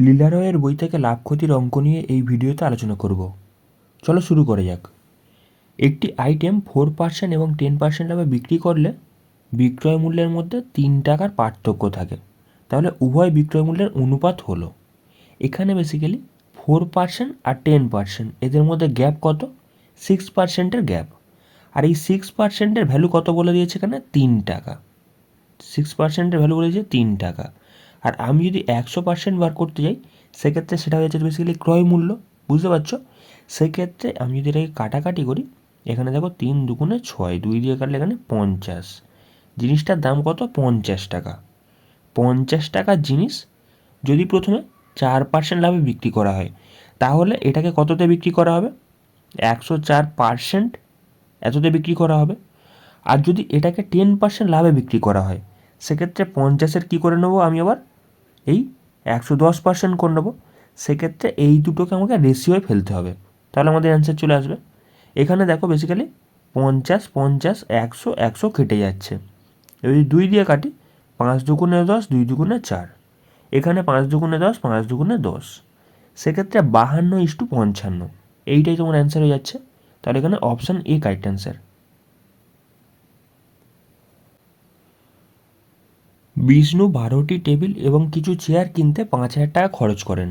লীলা রয়ের বই থেকে লাভ ক্ষতির অঙ্ক নিয়ে এই ভিডিওতে আলোচনা করব। চলো শুরু করা যাক। একটি আইটেম 4% এবং 10% লাভে বিক্রি করলে বিক্রয় মূল্যের মধ্যে 3 টাকার পার্থক্য থাকে, তাহলে উভয় বিক্রয় মূল্যের অনুপাত হলো। এখানে বেসিক্যালি 4% আর 10% এদের মধ্যে গ্যাপ কত? 6%-এর গ্যাপ। আর এই 6%-এর ভ্যালু কত বলে দিয়েছে এখানে? 3 টাকা। 6%-এর ভ্যালু বলে দিয়েছে 3 টাকা। আর আমি যদি 100% বার করতে যাই, সেক্ষেত্রে সেটা হয়ে যাচ্ছে বেসিক্যালি ক্রয় মূল্য। বুঝতে পারছো? সেক্ষেত্রে আমি যদি এটাকে কাটাকাটি করি, এখানে দেখো 3 দুগুণে 6, 2 দিয়ে কাটলে এখানে 50। জিনিসটার দাম কত? 50 টাকা। 50 টাকার জিনিস যদি প্রথমে 4% লাভে বিক্রি করা হয়, তাহলে এটাকে কততে বিক্রি করা হবে? 104% এততে বিক্রি করা হবে। আর যদি এটাকে 10% লাভে বিক্রি করা হয়, সেক্ষেত্রে 50-এর কী করে নেবো আমি আবার? এই 110% করে নেবো। সেক্ষেত্রে এই দুটোকে আমাকে রেশিওয় ফেলতে হবে, তাহলে আমাদের অ্যান্সার চলে আসবে। এখানে দেখো বেসিক্যালি 50, 50, 100, 100 কেটে যাচ্ছে। এবার যদি 2 দিয়ে কাটি, 5 দুগুণে 10, 2 দুগুণে 4। এখানে 5 দুগুণে 10, 5 দুগুণে 10। সেক্ষেত্রে 52:55, এইটাই তোমার অ্যান্সার হয়ে যাচ্ছে। তাহলে এখানে option A correct answer. Vishnu 12টি টেবিল এবং কিছু চেয়ার কিনতে 5,000 টাকা খরচ করেন।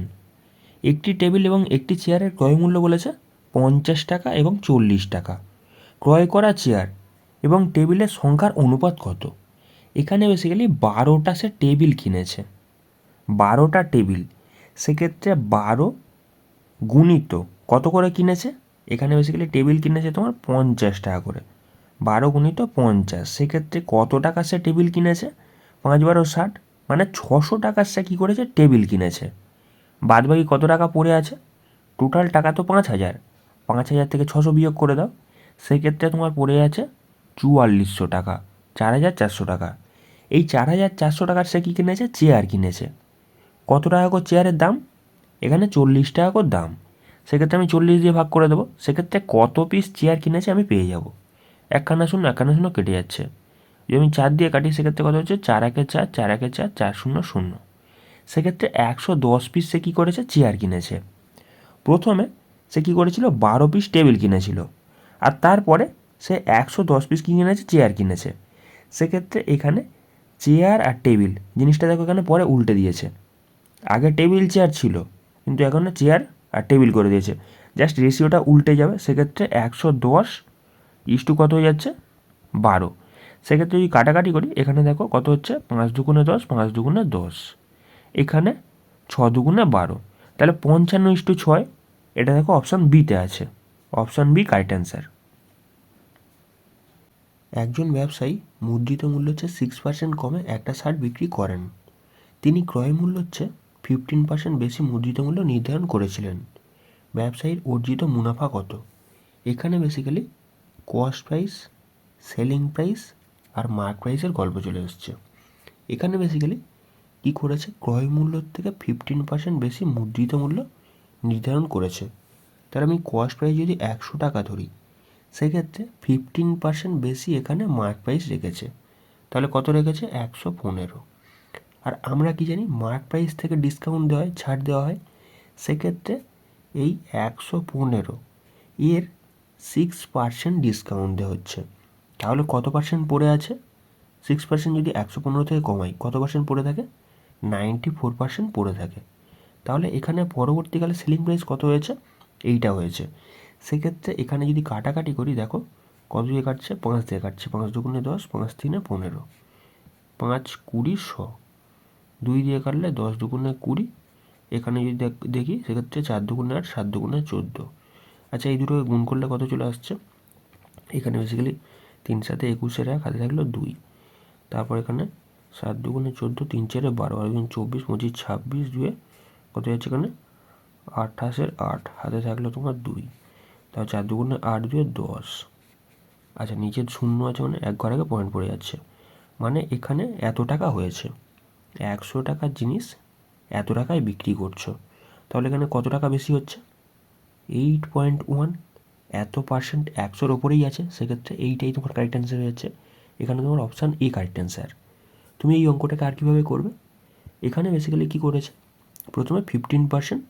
একটি টেবিল এবং একটি চেয়ারের ক্রয় মূল্য বলেছে 50 টাকা এবং 40 টাকা। ক্রয় করা চেয়ার এবং টেবিলের সংখ্যার অনুপাত কত? এখানে বেসিক্যালি 12টা সে টেবিল কিনেছে। 12টা টেবিল, সেক্ষেত্রে 12 গুণিত কত করে কিনেছে? এখানে বেসিক্যালি টেবিল কিনেছে তোমার 50 টাকা করে। 12 গুণিত 50, সেক্ষেত্রে কত টাকা সে টেবিল কিনেছে? 5 12 60, মানে 600 টাকার সে কী করেছে? টেবিল কিনেছে। বাদবাকি কত টাকা পড়ে আছে? টোটাল টাকা তো 5,000। 5,000 থেকে 600 বিয়োগ করে দাও, সেক্ষেত্রে তোমার পড়ে আছে 4400 টাকা, 4,400 টাকা। এই 4,400 টাকার সে কী কিনেছে? চেয়ার কিনেছে। কত টাকা করে চেয়ারের দাম? এখানে 40 টাকা করে দাম। সেক্ষেত্রে আমি 40 দিয়ে ভাগ করে দেবো, সেক্ষেত্রে কত পিস চেয়ার কিনেছে আমি পেয়ে যাব। একখানা শূন্য একখানা শূন্য কেটে যাচ্ছে। যদি আমি 4 দিয়ে কাটি, সেক্ষেত্রে কত হচ্ছে? 4 একে 4, 4 একে 4, 4 0 0। সেক্ষেত্রে 110 পিস সে কী করেছে? চেয়ার কিনেছে। প্রথমে সে কী করেছিল? 12 পিস টেবিল কিনেছিল, আর তারপরে সে 110 পিস কী কিনেছে? চেয়ার কিনেছে। সেক্ষেত্রে এখানে চেয়ার আর টেবিল জিনিসটা দেখো এখানে পরে উল্টে দিয়েছে। আগে টেবিল চেয়ার ছিল, কিন্তু এখন চেয়ার আর টেবিল করে দিয়েছে। জাস্ট রেশিওটা উল্টে যাবে। সেক্ষেত্রে 110 কত হয়ে যাচ্ছে? 12। সেক্ষেত্রে যদি কাটাকাটি করি, এখানে দেখো কত হচ্ছে? 5 দুগুণে 10, 5 দুগুণে 10। এখানে 6 দুগুণে 12, তাহলে 55:6। এটা দেখো অপশান বিতে আছে। Option B correct answer. একজন ব্যবসায়ী মুদ্রিত মূল্য হচ্ছে 6% কমে একটা শার্ট বিক্রি করেন। তিনি ক্রয় মূল্য হচ্ছে 15% বেশি মুদ্রিত মূল্য নির্ধারণ করেছিলেন। ব্যবসায়ীর অর্জিত মুনাফা কত? এখানে basically cost price, selling price আর মার্ক প্রাইসের গল্প চলে এসছে। এখানে বেসিক্যালি কী করেছে? ক্রয় মূল্যর থেকে 15% বেশি মুদ্রিত মূল্য নির্ধারণ করেছে। তাহলে আমি কস্ট প্রাইস যদি 100 টাকা ধরি, সেক্ষেত্রে 15% বেশি এখানে মার্ক প্রাইস রেখেছে। তাহলে কত রেখেছে? 115। আর আমরা কি জানি? মার্ক প্রাইস থেকে ডিসকাউন্ট দেওয়া হয়, ছাড় দেওয়া হয়। সেক্ষেত্রে এই 115 এর 6% ডিসকাউন্ট দেওয়া হচ্ছে। তাহলে কত পার্সেন্ট পড়ে আছে? 6% যদি 115 থেকে কমাই, কত পার্সেন্ট পড়ে থাকে? 94% পড়ে থাকে। তাহলে এখানে পরবর্তীকালে সেলিং প্রাইস কত হয়েছে? এইটা হয়েছে। সেক্ষেত্রে এখানে যদি কাটাকাটি করি, দেখো কত দিয়ে কাটছে? 5 দিয়ে কাটছে। 5 দুগুণে 10, 5 তিনে 15, 5 20 100। 2 দিয়ে কাটলে 10 দুগুণে 20। এখানে যদি দেখি, সেক্ষেত্রে 4 দুগুণে 8, 7 দুগুণে 14। আচ্ছা, এই দুটোকে গুণ করলে কত চলে আসছে? এখানে বেসিক্যালি 3 7 21 হাতে থাকলো 2। তারপর এখানে 7 দুগুণে 14, 3 4 12, 24 25 26 2 কত যাচ্ছে? এখানে 28 8 হাতে থাকলো তোমার 2। তাহলে 4 দুগুণে 8 2 10। আচ্ছা, নিচে শূন্য আছে, মানে এক ঘর আগে পয়েন্ট পড়ে যাচ্ছে। মানে এখানে এত টাকা হয়েছে। 100 টাকার জিনিস এত টাকায় বিক্রি করছো, তাহলে এখানে কত টাকা বেশি হচ্ছে? 8.1। এত পার্সেন্ট 100-র ওপরেই আছে। সেক্ষেত্রে এইটাই তোমার কারেক্ট অ্যান্সার হয়ে যাচ্ছে। এখানে তোমার অপশান এ কারেক্ট অ্যান্সার। তুমি এই অঙ্কটাকে আর কীভাবে করবে? এখানে বেসিক্যালি কী করেছে? প্রথমে 15%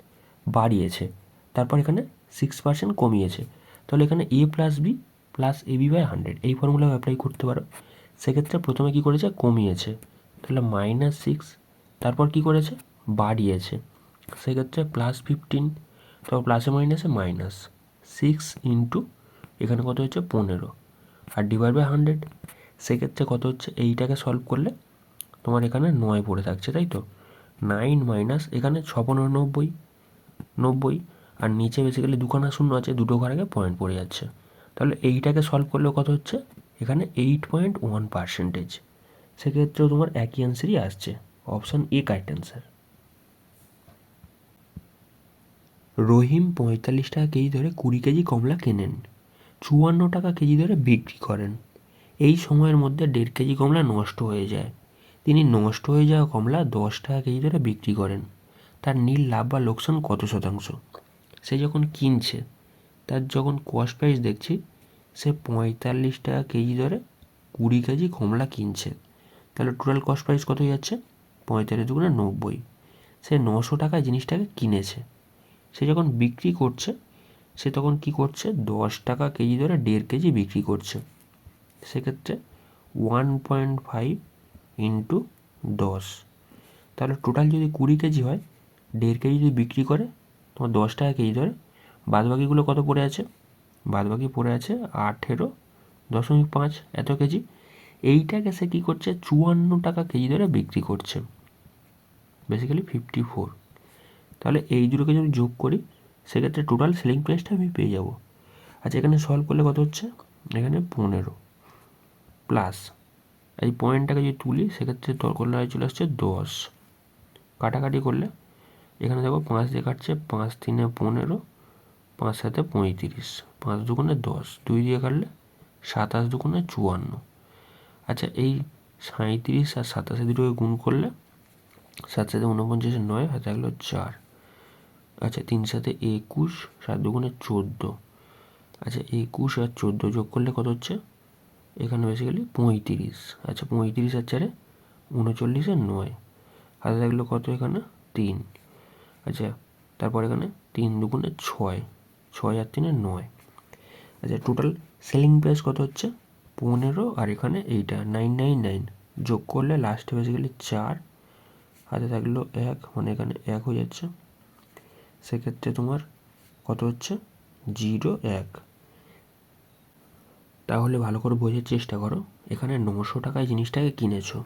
বাড়িয়েছে, তারপর এখানে 6% কমিয়েছে। তাহলে এখানে a plus B plus ab by 100 এই ফর্মুলা অ্যাপ্লাই করতে পারো। সেক্ষেত্রে প্রথমে কী করেছে, কমিয়েছে, তাহলে -6, তারপর কী করেছে, বাড়িয়েছে, সেক্ষেত্রে +15, তারপর প্লাসে মাইনাসে -6 ইন্টু এখানে কত হচ্ছে 15 আর ডিভাইড বাই 100। সেক্ষেত্রে কত হচ্ছে, এইটাকে সলভ করলে তোমার এখানে 9 পড়ে থাকছে, তাই তো 9 মাইনাস এখানে 6×15 90, আর নিচে বেসিক্যালি দুখানা শূন্য আছে, দুটো ঘর আগে পয়েন্ট পড়ে যাচ্ছে। তাহলে এইটাকে সলভ করলে কত হচ্ছে, এখানে 8.1%। সেক্ষেত্রেও তোমার একই অ্যান্সারই আসছে, অপশান এ কারেক্ট অ্যান্সার। রহিম 45 টাকা কেজি ধরে 20 কেজি কমলা কেনেন, 54 টাকা কেজি ধরে বিক্রি করেন। এই সময়ের মধ্যে 1.5 কেজি কমলা নষ্ট হয়ে যায়। তিনি নষ্ট হয়ে যাওয়া কমলা 10 টাকা কেজি ধরে বিক্রি করেন। তার নীল লাভ বা লোকসান কত শতাংশ? সে যখন কিনছে, তার যখন কস্ট প্রাইস দেখছি, সে 45 টাকা কেজি ধরে 20 কেজি কমলা কিনছে। তাহলে টোটাল কস্ট প্রাইস কত হয়ে যাচ্ছে, 45 দুগুণে 90। সে 900 টাকায় জিনিসটাকে কিনেছে। সে যখন বিক্রি করছে, সে তখন কি করছে, 10 টাকা কেজি ধরে 1.5 কেজি বিক্রি করছে। সেক্ষেত্রে 1.5 ইন্টু 10, তাহলে টোটাল যদি 20 কেজি হয়, 1.5 কেজি যদি বিক্রি করে তোমার 10 টাকা কেজি ধরে, বাদবাকিগুলো কত পড়ে আছে, বাদবাকি পড়ে আছে 18.5 এত কেজি। এইটাকে সে কী করছে, 54 টাকা কেজি ধরে বিক্রি করছে, বেসিক্যালি 54। তাহলে এই দুটোকে যদি যোগ করি, সেক্ষেত্রে টোটাল সেলিং প্রাইসটা আমি পেয়ে যাব। আচ্ছা, এখানে সলভ করলে কত হচ্ছে, এখানে 15 প্লাস এই পয়েন্টটাকে যদি তুলি, সেক্ষেত্রে করলে চলে আসছে 10, কাটাকাটি করলে এখানে দেখো 5 দিয়ে কাটছে, 5 3 15, 5 7 35, 5 দুগুণে 10, 2 দিয়ে কাটলে 27 দুগুণে 54। আচ্ছা, এই 37 আর 27 দুটোকে গুণ করলে 7 7 49 9, হাতে থাকলো 4। আচ্ছা, 3 7 21, 7 দুগুণে 14। আচ্ছা, 21 আর 14 যোগ করলে কত হচ্ছে, এখানে বেসিক্যালি 35। আচ্ছা, 35 আর 4 39 আর 9, হাতে থাকলো কত, এখানে 3। আচ্ছা, তারপর এখানে 3 দুগুণে 6, 6 আর 3 9। আচ্ছা, টোটাল সেলিং প্রাইস কত হচ্ছে 15, আর এখানে এইটা 999 যোগ করলে লাস্টে বেসিক্যালি 4, হাতে থাকলো 1, মানে এখানে 1 হয়ে যাচ্ছে। সেক্ষেত্রে তোমার কত হচ্ছে 0 1। তাহলে ভালো করে বোঝার চেষ্টা করো, এখানে 900 টাকায় জিনিসটাকে কিনেছো,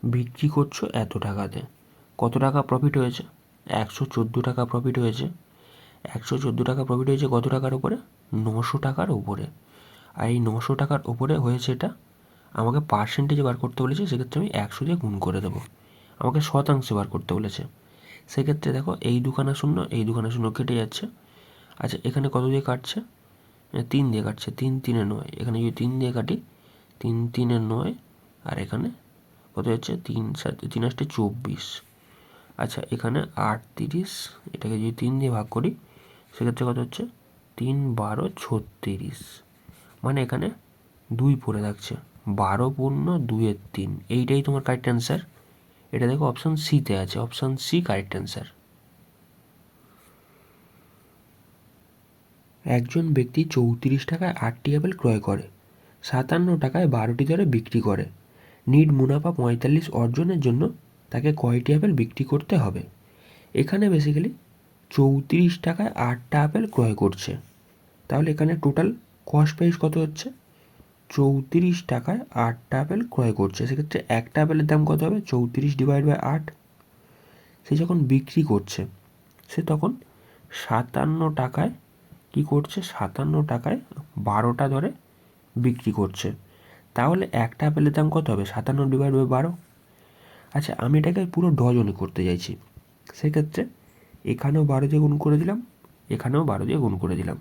বিক্রি করছো এত টাকাতে, কত টাকা প্রফিট হয়েছে, 114 টাকা প্রফিট হয়েছে। 114 টাকা প্রফিট হয়েছে কত টাকার উপরে, 900 টাকার উপরে। আর এই 900 টাকার উপরে হয়েছে, এটা আমাকে পার্সেন্টেজে বার করতে বলেছে, সেক্ষেত্রে আমি 100 দিয়ে গুণ করে দেবো। আমাকে শতাংশে বার করতে বলেছে, সেক্ষেত্রে দেখো এই দুখানা শূন্য, এই দুখানা শূন্য কেটে যাচ্ছে। আচ্ছা, এখানে কত দিয়ে কাটছে, 3 দিয়ে কাটছে, 3 3 9, এখানে যদি 3 দিয়ে কাটি, 3 3 9, আর এখানে কত হচ্ছে 3 7 3 8 24। আচ্ছা, এখানে 38, এটাকে যদি 3 দিয়ে ভাগ করি, সেক্ষেত্রে কত হচ্ছে 3 12 36, মানে এখানে 2 পড়ে থাকছে, 12 পূর্ণ 2/3। এইটাই তোমার কারেক্ট অ্যান্সার। এটা দেখো অপশান সিতে আছে, অপশান সি কারেক্ট অ্যান্সার। একজন ব্যক্তি 34 টাকায় 8টি আপেল ক্রয় করে, 57 টাকায় 12টি ধরে বিক্রি করে। নিট মুনাফা 45 অর্জনের জন্য তাকে কয়টি আপেল বিক্রি করতে হবে? এখানে বেসিক্যালি 34 টাকায় 8টা আপেল ক্রয় করছে, তাহলে এখানে টোটাল কস্ট প্রাইস কত হচ্ছে, 34 টাকায় 8টা আপেল ক্রয় করছে। সেক্ষেত্রে একটা আপেলের দাম কত হবে, 34 ডিভাইড বাই 8। সে যখন বিক্রি করছে, সে তখন 57 টাকায় কী করছে, 57 টাকায় 12টা ধরে বিক্রি করছে। তাহলে একটা আপেলের দাম কত হবে, 57 ডিভাইড বাই 12। আচ্ছা, আমি এটাকে পুরো ডজনে করতে চাইছি, সেক্ষেত্রে এখানেও 12 দিয়ে গুণ করে দিলাম, এখানেও 12 দিয়ে গুণ করে দিলাম।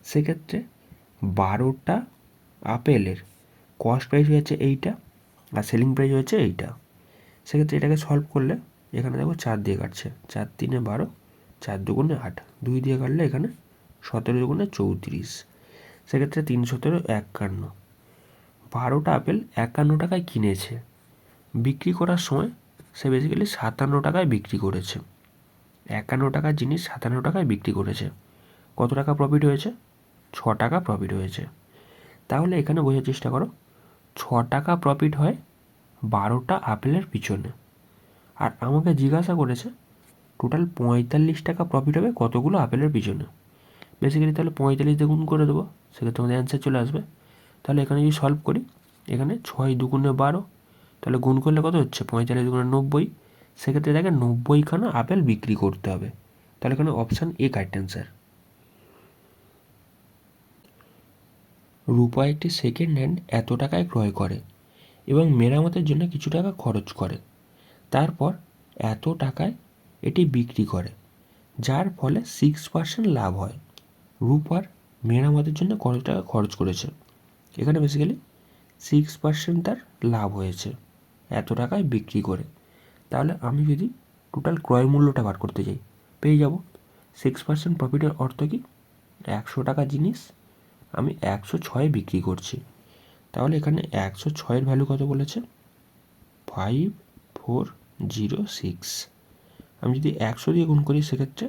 সেক্ষেত্রে 12টা আপেলের কস্ট প্রাইস হচ্ছে এইটা, আর সেলিং প্রাইস হচ্ছে এইটা। সেক্ষেত্রে এটাকে সলভ করলে এখানে দেখো 4 দিয়ে কাটছে, 4 3 12, 4 দুগুণে 8, 2 দিয়ে কাটলে এখানে 17 দুগুণে 34। সেক্ষেত্রে 3 17 51। 12টা আপেল 51 টাকায় কিনেছে, বিক্রি করার সময় সে বেসিক্যালি 57 টাকায় বিক্রি করেছে। 51 টাকার জিনিস 57 টাকায় বিক্রি করেছে। কত টাকা প্রফিট হয়েছে? 6 টাকা প্রফিট হয়েছে। তাহলে এখানে বোঝার চেষ্টা করো, 6 টাকা প্রফিট হয় 12টা আপেলের পিছনে। আর আমাকে জিজ্ঞাসা করেছে টোটাল 45 টাকা প্রফিট হবে কতগুলো আপেলের পিছনে। বেসিক্যালি তাহলে 45 দিয়ে গুণ করে দেবো, সেক্ষেত্রে আমাদের অ্যান্সার চলে আসবে। তাহলে এখানে যদি সলভ করি, এখানে 6 দুগুণে 12, তাহলে গুণ করলে কত হচ্ছে? 45 দুগুণে 90। সেক্ষেত্রে দেখে 90খানা আপেল বিক্রি করতে হবে। তাহলে এখানে অপশান এ কারেক্ট অ্যান্সার। রূপা একটি সেকেন্ড হ্যান্ড এত টাকায় ক্রয় করে এবং মেরামতের জন্য কিছু টাকা খরচ করে। তারপর এত টাকায় এটি বিক্রি করে, যার ফলে 6% লাভ হয়। রূপার মেরামতের জন্য কত টাকা খরচ করেছে? এখানে বেসিক্যালি 6% তার লাভ হয়েছে এত টাকায় বিক্রি করে। তাহলে আমি যদি টোটাল ক্রয় মূল্যটা বার করতে যাই, পেয়ে যাব 6% প্রফিটের অর্থ কি? 100 টাকা জিনিস আমি 106 বিক্রি করছি। তাহলে এখানে 106-এর ভ্যালু কত বলেছে? 5406। আমি যদি 100 দিয়ে গুণ করি, সেক্ষেত্রে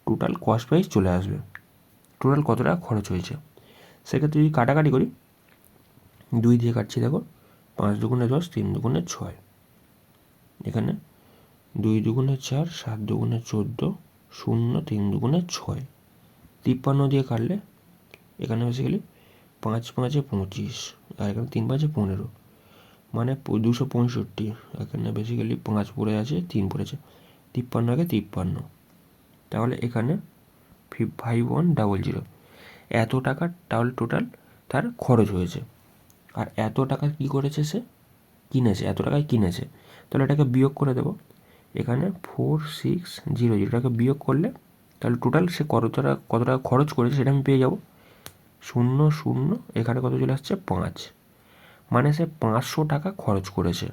টোটাল কস্ট প্রাইস চলে আসবে, টোটাল কত টাকা খরচ হয়েছে। সেক্ষেত্রে যদি কাটাকাটি করি, 2 দিয়ে কাটছি, দেখো 5 দুগুণে 10, 3 দুগুণে 6, এখানে 2 দুগুণে 4, 7 দুগুণে 14, 0 3 দুগুণে 6, 53 দিয়ে কাটলে এখানে বেসিক্যালি 5 5-এ 25, আর এখানে 3 5-এ 15, মানে 265। এখানে বেসিক্যালি 5 পড়ে আছে, 3 পড়েছে, 53 আগে 53। তাহলে এখানে 5100 এত টাকা তাহলে টোটাল তার খরচ হয়েছে। আর এত টাকা কী করেছে? সে কিনেছে, এত টাকায় কিনেছে। তাহলে এটাকে বিয়োগ করে দেবো। এখানে 4600টাকে বিয়োগ করলে তাহলে টোটাল সে কত টাকা খরচ করেছে সেটা আমি পেয়ে যাব। 00, এখানে কত চলে আসছে? 5, মানে সে 500 টাকা খরচ করেছে।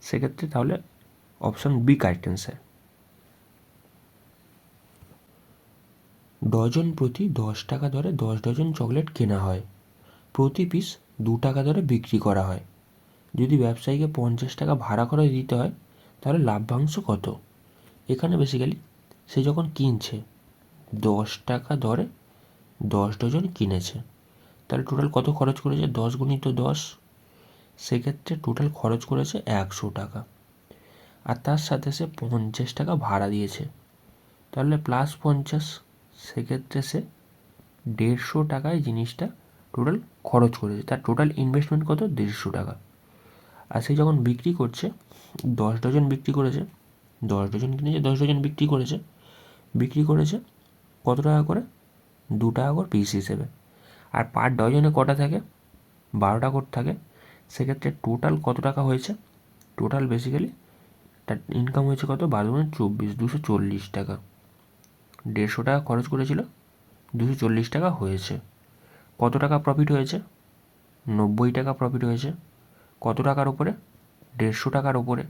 সেক্ষেত্রে তাহলে option B correct answer. Dozen প্রতি 10 টাকা দরে 10 ডজন চকলেট কেনা হয়, প্রতি পিস 2 টাকা দরে বিক্রি করা হয়। যদি ব্যবসায়ীকে 50 টাকা ভাড়া খরচ দিতে হয়, তাহলে লাভ্যাংশ কত? এখানে বেসিক্যালি সে যখন কিনছে 10 টাকা দরে 10 ডজন কিনেছে, তাহলে টোটাল কত খরচ করেছে? 10 গুণিত 10, সেক্ষেত্রে টোটাল খরচ করেছে 100 টাকা। আর তার সাথে সে 50 টাকা ভাড়া দিয়েছে, তাহলে প্লাস 50, সেক্ষেত্রে সে 150 টাকায় জিনিসটা টোটাল খরচ করেছে। তার টোটাল ইনভেস্টমেন্ট কত? 150 টাকা। আর সে যখন বিক্রি করছে 10 ডজন বিক্রি করেছে, 10 ডজন কিনেছে, 10 ডজন বিক্রি করেছে কত টাকা করে? 2 টাকা করে পিস হিসেবে। আর পার ডজনে কটা থাকে? 12টা করে থাকে। সেক্ষেত্রে টোটাল কত টাকা হয়েছে? টোটাল বেসিক্যালি তার ইনকাম হয়েছে কত? 12 24, 240 টাকা। 150 টাকা খরচ করেছিল, 240 টাকা হয়েছে। কত টাকা প্রফিট হয়েছে? 90 টাকা প্রফিট হয়েছে। কত টাকার উপরে? 150 টাকার উপরে।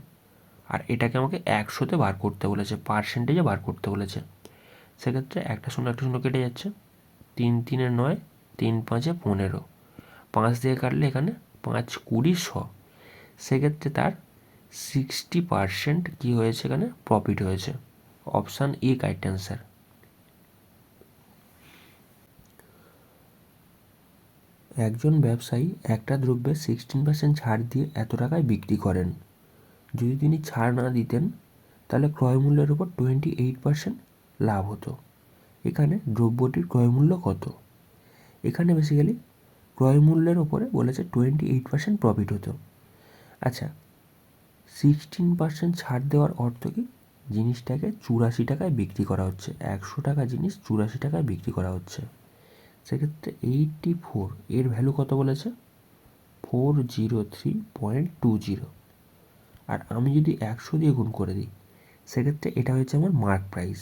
আর এটাকে আমাকে 100-তে বার করতে বলেছে, পার্সেন্টেজে বার করতে বলেছে। সেক্ষেত্রে একটা শূন্য কেটে যাচ্ছে, 3 3-এ 9, 3 5-এ 15, 5 দিয়ে কাটলে এখানে 5 20 100। সেক্ষেত্রে তার 60% কী হয়েছে? এখানে প্রফিট হয়েছে। Option A correct answer. একজন ব্যবসায়ী একটা দ্রব্যে 16% ছাড় দিয়ে এত টাকায় বিক্রি করেন। যদি তিনি ছাড় না দিতেন, তাহলে ক্রয় মূল্যের উপর 28% লাভ হতো। এখানে দ্রব্যটির ক্রয় মূল্য কত? এখানে বেসিক্যালি ক্রয় মূল্যের ওপরে বলেছে 28% প্রফিট হতো। আচ্ছা, 16% ছাড় দেওয়ার অর্থ কি? জিনিসটাকে 84 টাকায় বিক্রি করা হচ্ছে, 100 টাকা জিনিস 84 টাকায় বিক্রি করা হচ্ছে। সেক্ষেত্রে 84 এর ভ্যালু কত বলেছে? 403.20। আর আমি যদি 100 দিয়ে গুণ করে দিই, সেক্ষেত্রে এটা হচ্ছে আমার মার্ক প্রাইস।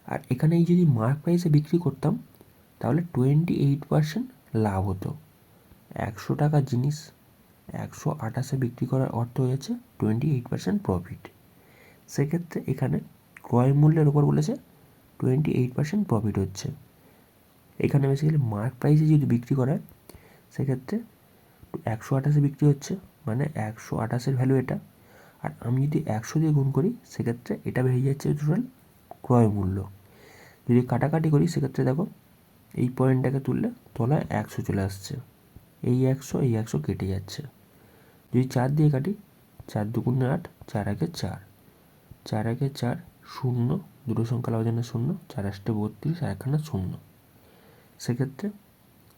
আর এখানে এই যদি মার্ক প্রাইসে বিক্রি করতাম, তাহলে 28% লাভ হতো। 100 টাকা জিনিস 128-এ বিক্রি করার অর্থ হয়েছে 28% প্রফিট। সেক্ষেত্রে এখানে ক্রয় মূল্যের ওপর বলেছে 28% প্রফিট হচ্ছে। এখানে বেসিক্যালি মার্ক প্রাইসে যদি বিক্রি করায়, সেক্ষেত্রে 128-এ বিক্রি হচ্ছে, মানে 128-এর ভ্যালু এটা। আর আমি যদি 100 দিয়ে গুণ করি সেক্ষেত্রে এটা বেরিয়ে যাচ্ছে টোটাল ক্রয় মূল্য। যদি কাটাকাটি করি সেক্ষেত্রে দেখো এই পয়েন্টটাকে তুললে তলায় 100 চলে আসছে, এই 100 কেটে যাচ্ছে। যদি 4 দিয়ে কাটি, 4 দুগুণে 8, 4 একে 4, 4 একে 4, 0, দুটো সংখ্যা লজনে 0, 4 আষ্টে 32 আর একখানা 0। সেক্ষেত্রে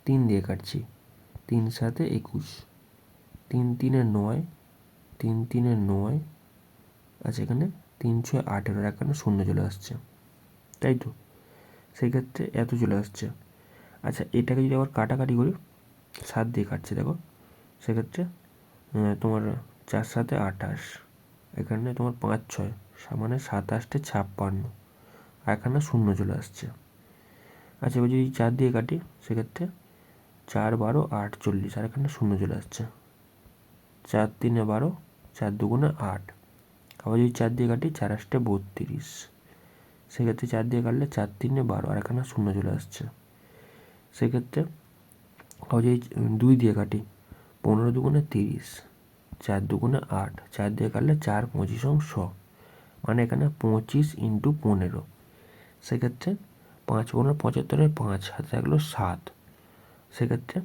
3 দিয়ে কাটছি, 3 7 21, 3 3 9, 3 3 9, আচ্ছা এখানে 3 6 18 একখানা 0 চলে আসছে, তাই তো? সেই ক্ষেত্রে এত চলে আসছে। আচ্ছা এটাকে যদি আবার কাটাকাটি করি, 7 দিয়ে কাটছে দেখো, সেক্ষেত্রে তোমার 4 7 28, এখানে তোমার 5 6 মানে 7 8 56 আর এখানে 0 চলে আসছে। আচ্ছা এবার যদি 4 দিয়ে কাটি সেক্ষেত্রে 4 12 48 আর এখানে 0 চলে আসছে, 4 3 12, 4 দুগুণে 8, আবার যদি 4 দিয়ে কাটি 4 8 32, সেক্ষেত্রে 4 দিয়ে কাটলে 4 3 12 আর এখানে 0 চলে আসছে। সেক্ষেত্রে আবার যদি 2 দিয়ে কাটি, 15 দুগুণে 30, 4 দুগুণে 8, 4 দিয়ে কাটলে 4 25 100, মানে এখানে 25 × 15। সেক্ষেত্রে 5 15 75, 5 হাতে থাকলো 7, সেক্ষেত্রে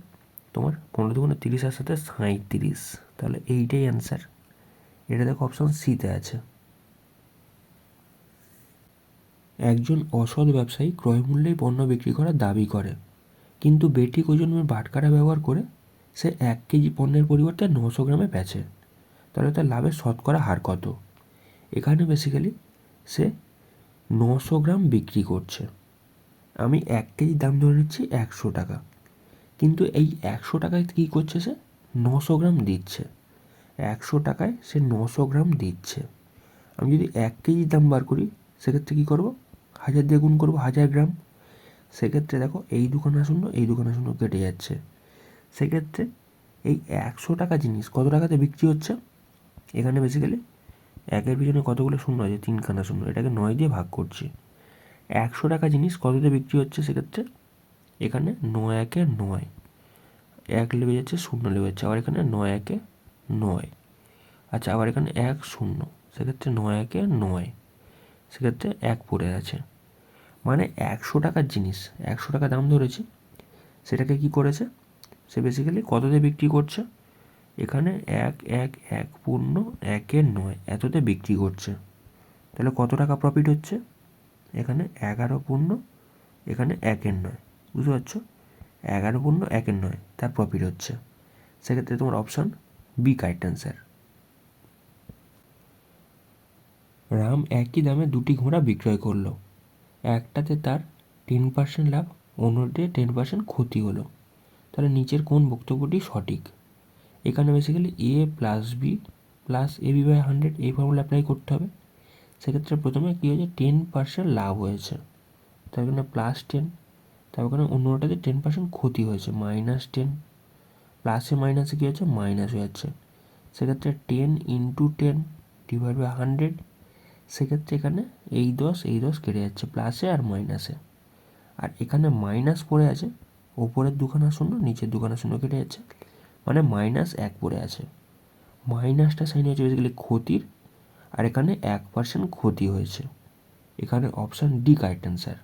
তোমার 15 দুগুণে 30 আর সাথে 37, তাহলে এইটাই অ্যান্সার। এটা দেখো অপশান সিতে আছে। একজন অসৎ ব্যবসায়ী ক্রয় মূল্যেই পণ্য বিক্রি করার দাবি করে, কিন্তু বেঠিক ওজনের বাটখারা ব্যবহার করে সে 1 কেজি পণ্যের পরিবর্তে 900 গ্রামে বেচে, তাহলে তার লাভের শতকরা হার কত? এখানে বেসিক্যালি সে 900 গ্রাম বিক্রি করছে, আমি 1 কেজি দাম ধরে নিচ্ছি 100 টাকা, কিন্তু এই 100 টাকায় কী করছে সে 900 গ্রাম দিচ্ছে, 100 টাকায় সে 900 গ্রাম দিচ্ছে। আমি যদি 1 কেজি দাম বার করি সেক্ষেত্রে কী করবো, 1000 দিয়ে গুণ করবো, 1000 গ্রাম। সেক্ষেত্রে দেখো এই দুখানা শূন্য এই দুখানা শূন্য কেটে যাচ্ছে। সেক্ষেত্রে এই 100 টাকা জিনিস কত টাকাতে বিক্রি হচ্ছে, এখানে বেসিক্যালি 1-এর পিছনে কতগুলো শূন্য আছে, 3খানা শূন্য, এটাকে 9 দিয়ে ভাগ করছি। 100 টাকা জিনিস কততে বিক্রি হচ্ছে, সেক্ষেত্রে এখানে 9 1-এ 9, 1 লেগে যাচ্ছে, 0 লেগে যাচ্ছে, আবার এখানে 9 1-এ 9, আচ্ছা আবার এখানে 1 0, সেক্ষেত্রে 9 1-এ 9, সেক্ষেত্রে 1 পড়ে আছে। মানে 100 টাকার জিনিস 100 টাকা দাম ধরেছে, সেটাকে কি করেছে সে বেসিক্যালি কততে বিক্রি করছে, এখানে 1 1 1 পূর্ণ 1-এ 9 এততে বিক্রি করছে, তাহলে কত টাকা প্রফিট হচ্ছে, এখানে 11 পূর্ণ এখানে 1-এ 9, বুঝতে পারছো, 11 পূর্ণ 1-এ 9 তার প্রফিট হচ্ছে। সেক্ষেত্রে তোমার option B correct answer. Ram একই দামে 2টি ঘোড়া বিক্রয় করলো, একটাতে তার 10% লাভ, অন্যটিতে 10% ক্ষতি হলো, তাহলে নিচের কোন বক্তব্যটি সঠিক? এখানে basically A plus B plus A B by 100 এই ফর্মুলা অ্যাপ্লাই করতে হবে। সেক্ষেত্রে প্রথমে কী হয়েছে 10% লাভ হয়েছে, তার এখানে +10, তারপর এখানে অন্যটাতে 10% ক্ষতি হয়েছে -10, প্লাসে মাইনাসে কী হচ্ছে মাইনাস হয়ে যাচ্ছে। সেক্ষেত্রে 10 × 10 ডিভাইড বাই 100, সেক্ষেত্রে এখানে এই 10 কেটে যাচ্ছে প্লাসে আর মাইনাসে, আর এখানে মাইনাস পড়ে আছে, ওপরের দুখানা শূন্য নিচের দুখানা শূন্য কেটে যাচ্ছে, মানে -1 পড়ে আছে। মাইনাসটা সাইন হচ্ছে বেসিক্যালি ক্ষতির, আর এখানে 1% ক্ষতি হয়েছে। এখানে অপশান ডি কারেক্ট অ্যান্সার।